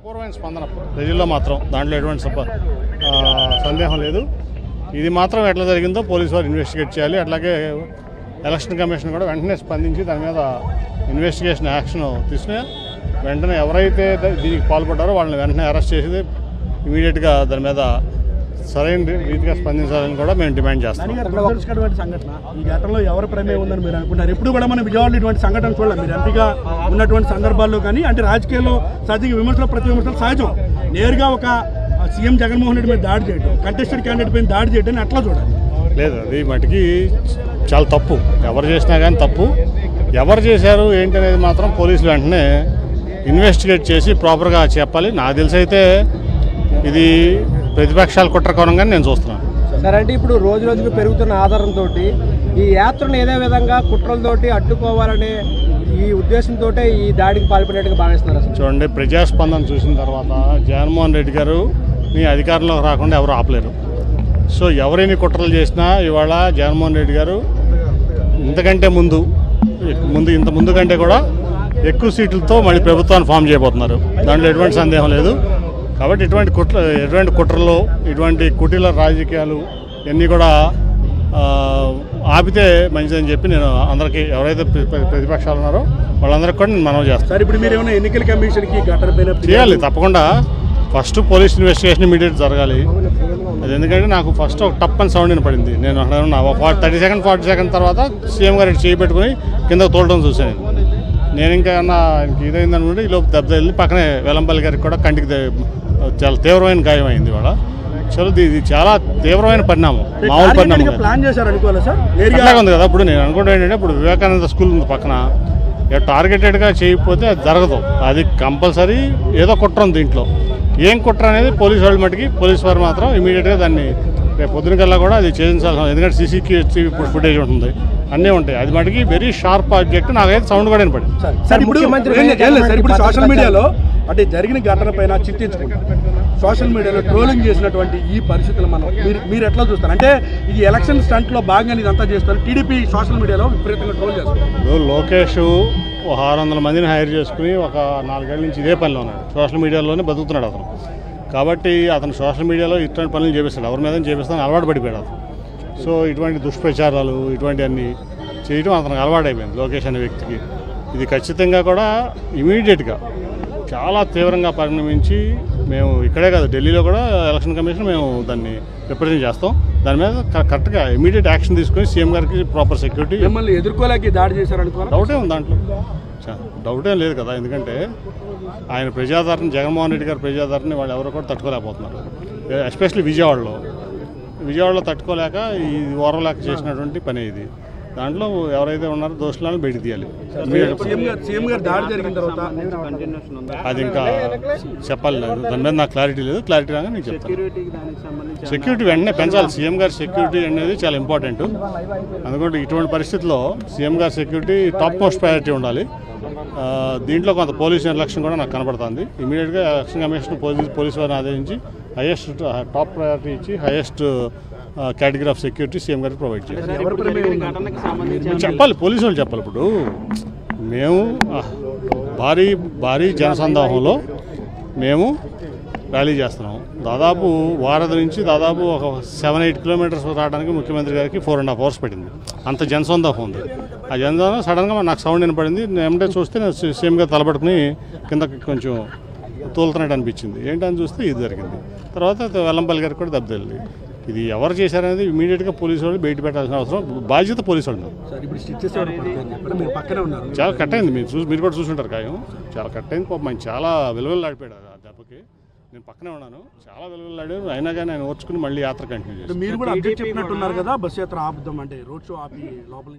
అపూర్వమైన స్పందన ప్రజల్లో మాత్రం దాంట్లో ఎటువంటి సందేహం లేదు. ఇది మాత్రం ఎట్లా జరిగిందో పోలీసు వారు ఇన్వెస్టిగేట్ చేయాలి. అట్లాగే ఎలక్షన్ కమిషన్ కూడా వెంటనే స్పందించి దాని మీద ఇన్వెస్టిగేషన్ యాక్షన్ తీసుకుని వెంటనే ఎవరైతే దీనికి పాల్పడ్డారో వాళ్ళని వెంటనే అరెస్ట్ చేసి ఇమీడియట్గా దాని మీద సరైన రీతిగా స్పందించాలని కూడా మేము డిమాండ్ చేస్తాం. సంఘటన ఈ ఘటనలో ఎవరి ప్రమేయం ఉందని మీరు అనుకుంటారు? ఎప్పుడు కూడా మనం విజయవాడలో ఇటువంటి సంఘటన చూడాలి. మీరు ఎంపీగా ఉన్నటువంటి సందర్భాల్లో కానీ అంటే రాజకీయాల్లో సహజంగా విమర్శలు ప్రతి విమర్శలు సహజం. నేరుగా ఒక సీఎం జగన్మోహన్ రెడ్డి మీద దాడి చేయడం, కంటెస్టెడ్ క్యాండిడేట్ పైన దాడి చేయడం అట్లా చూడాలి. లేదు, అది మటుకి చాలా తప్పు. ఎవరు చేసినా కానీ తప్పు. ఎవరు చేశారు ఏంటి అనేది మాత్రం పోలీసులు వెంటనే ఇన్వెస్టిగేట్ చేసి ప్రాపర్గా చెప్పాలి. నాకు తెలిసి అయితే ఇది ప్రతిపక్షాలు కుట్ర కోణంగానే నేను చూస్తున్నాను. సరే, అంటే ఇప్పుడు రోజు రోజుకు పెరుగుతున్న ఆధారంతో ఈ యాత్రను ఏదే విధంగా కుట్రలతోటి అడ్డుకోవాలనే ఈ ఉద్దేశంతో ఈ దాడికి పాల్పడినట్టుగా భావిస్తున్నారు. చూడండి, ప్రజాస్పందన చూసిన తర్వాత జగన్మోహన్ రెడ్డి గారు మీ అధికారంలోకి రాకుండా ఎవరు ఆపలేరు. సో ఎవరైనా కుట్రలు చేసినా ఇవాళ జగన్మోహన్ రెడ్డి గారు ఇంతకంటే ఇంత ముందు కంటే కూడా ఎక్కువ సీట్లతో మళ్ళీ ప్రభుత్వాన్ని ఫామ్ చేయబోతున్నారు. దాంట్లో ఎటువంటి సందేహం లేదు. కాబట్టి ఇటువంటి కుట్రలు ఇటువంటి కుటీల రాజకీయాలు ఇవన్నీ కూడా ఆపితే మంచిదని చెప్పి నేను అందరికీ ఎవరైతే ప్రతిపక్షాలు ఉన్నారో వాళ్ళందరికీ కూడా నేను మనవి చేస్తాను. సార్, ఇప్పుడు మీరు ఏమైనా ఎన్నికల కమిషన్కి ఘటన పైన చేయాలి తప్పకుండా. ఫస్ట్ పోలీస్ ఇన్వెస్టిగేషన్ ఇమీడియట్ జరగాలి. అది ఎందుకంటే నాకు ఫస్ట్ ఒక టప్ అని సౌండ్ వినపడింది. నేను అక్కడ ఉన్నా 30 సెకండ్ 40 సెకండ్ తర్వాత సీఎం గారు చేయి పెట్టుకుని కింద తోలడం చూశాను. నేను ఇంకా ఆయనకి ఇదైందనుకుంటే ఈ లోపు దెబ్బ వెళ్ళి పక్కనే వెల్లంపల్లి గారికి కూడా కంటికి చాలా తీవ్రమైన గాయం అయింది. ఇవాళ ఇది చాలా తీవ్రమైన పరిణామం, మామూలు పరిణామం అట్లాగే ఉంది కదా. ఇప్పుడు నేను అనుకుంటా ఏంటంటే ఇప్పుడు వివేకానంద స్కూల్ ఉంది పక్కన, టార్గెటెడ్గా చేయకపోతే అది జరగదు. అది కంపల్సరీ ఏదో కుట్ర ఉంది దీంట్లో. ఏం కుట్ర అనేది పోలీసు వాళ్ళు మటుకి పోలీసు వారు మాత్రం ఇమీడియట్గా దాన్ని రేపు పొద్దున కల్లా కూడా అది చేయించాల్సిన, ఎందుకంటే సీసీకి వచ్చి ఇప్పుడు ఫుటేజ్ ఉంటుంది, అన్నీ ఉంటాయి. అది మటుకి వెరీ షార్ప్ ఆబ్జెక్ట్. నాకైతే సౌండ్ కూడా వినపడింది. ఇప్పుడు సోషల్ మీడియాలో అంటే జరిగిన ఘటన పైన చింతించుకుంటాం, సోషల్ మీడియాలో ట్రోలింగ్ చేసినటువంటి ఈ పరిస్థితులు మీరు ఎట్లా చూస్తారు? అంటే ఇది ఎలక్షన్ స్టంట్లో భాగంగా ఇదంతా చేస్తారు. టీడీపీ సోషల్ మీడియాలో విపరీతంగా ట్రోల్ చేస్తారు. లోకేష్ 600 మందిని హైర్ చేసుకుని ఒక 4 ఏళ్ళ నుంచి ఇదే పనిలో ఉన్నాడు. సోషల్ మీడియాలోనే బతుకుతున్నాడు అతను. కాబట్టి అతను సోషల్ మీడియాలో ఇటువంటి పనులు చేపిస్తాడు, ఎవరి మీద చేపిస్తాను అలవాటు పడిపోయాడు అతను. సో ఇటువంటి దుష్ప్రచారాలు ఇటువంటివన్నీ చేయడం అతనికి అలవాటైపోయింది లోకేష్ అనే వ్యక్తికి. ఇది ఖచ్చితంగా కూడా ఇమీడియట్గా చాలా తీవ్రంగా పరిణమించి మేము ఇక్కడే కాదు ఢిల్లీలో కూడా ఎలక్షన్ కమిషన్ మేము దాన్ని రిప్రజెంట్ చేస్తాం. దాని మీద కరెక్ట్గా ఇమీడియట్ యాక్షన్ తీసుకొని సీఎం గారికి ప్రాపర్ సెక్యూరిటీ. మిమ్మల్ని ఎదుర్కోలేక దాడి చేశారనుకో డౌటే ఉంది దాంట్లో, డౌటే లేదు కదా. ఎందుకంటే ఆయన ప్రజాదరణ, జగన్మోహన్ రెడ్డి గారి ప్రజాదరణ వాళ్ళు ఎవరో కూడా తట్టుకోలేకపోతున్నారు. ఎస్పెషల్లీ విజయవాడలో తట్టుకోలేక ఈ ఓర్వలేక చేసినటువంటి పని ఇది. దాంట్లో ఎవరైతే ఉన్నారో దోషులను బయట తీయాలి. అది ఇంకా చెప్పాలి, దాని మీద నాకు క్లారిటీ లేదు. క్లారిటీ రాగా నేను చెప్తాను. సెక్యూరిటీ వెంటనే పెంచాలి. సీఎం గారి సెక్యూరిటీ అనేది చాలా ఇంపార్టెంట్. అందుకంటే ఇటువంటి పరిస్థితుల్లో సీఎం గారి సెక్యూరిటీ టాప్ మోస్ట్ ప్రయారిటీ ఉండాలి. దీంట్లో కొంత పోలీసు నిర్లక్ష్యం కూడా నాకు కనబడుతుంది. ఇమీడియట్గా ఎలక్షన్ కమిషన్ పోలీసు వారిని ఆదేశించి హైయెస్ట్ టాప్ ప్రయారిటీ ఇచ్చి highest category of security CM గారికి ప్రొవైడ్ చేయాలి. చెప్పాలి, పోలీసు వాళ్ళు చెప్పాలి. ఇప్పుడు మేము భారీ జనసందోహంలో మేము ర్యాలీ చేస్తున్నాం. దాదాపు వారధి నుంచి దాదాపు ఒక 7-8 కిలోమీటర్స్ రావడానికి ముఖ్యమంత్రి గారికి 4.5 hours పట్టింది. అంత జనసందోహం ఉంది. ఆ జనసందోహం సడన్గా నాకు సౌండ్ వినపడింది. ఏమంటే చూస్తే నేను సీఎం గారు తలపట్టుకుని కిందకి కొంచెం తోలుతున్నట్టు అనిపించింది. ఏంటని చూస్తే ఇది జరిగింది. తర్వాత వెల్లంపల్లి గారికి కూడా దెబ్బతింది. ఇది ఎవరు చేశారనేది ఇమీడియట్గా పోలీసు వాళ్ళు బయట పెట్టాల్సిన అవసరం, బాధ్యత పోలీసు వాళ్ళు. చాలా కట్ అయింది. మీరు కూడా చూసుంటారు గాయం. చాలా కట్ అయింది. పాపం ఆయన చాలా విలువలాడిపోయాడు ఆ దెబ్బకి. నేను పక్కనే ఉన్నాను, చాలా విలువలాడారు. అయినా కానీ ఆయన ఓర్చుకుని మళ్ళీ యాత్ర కంటిన్యూ చేశారు. మీరు కూడా అప్డేట్ చెప్పినట్టున్నారు కదా, బస్ యాత్ర ఆపుదాం అంటే రోడ్ షో ఆపి లోపల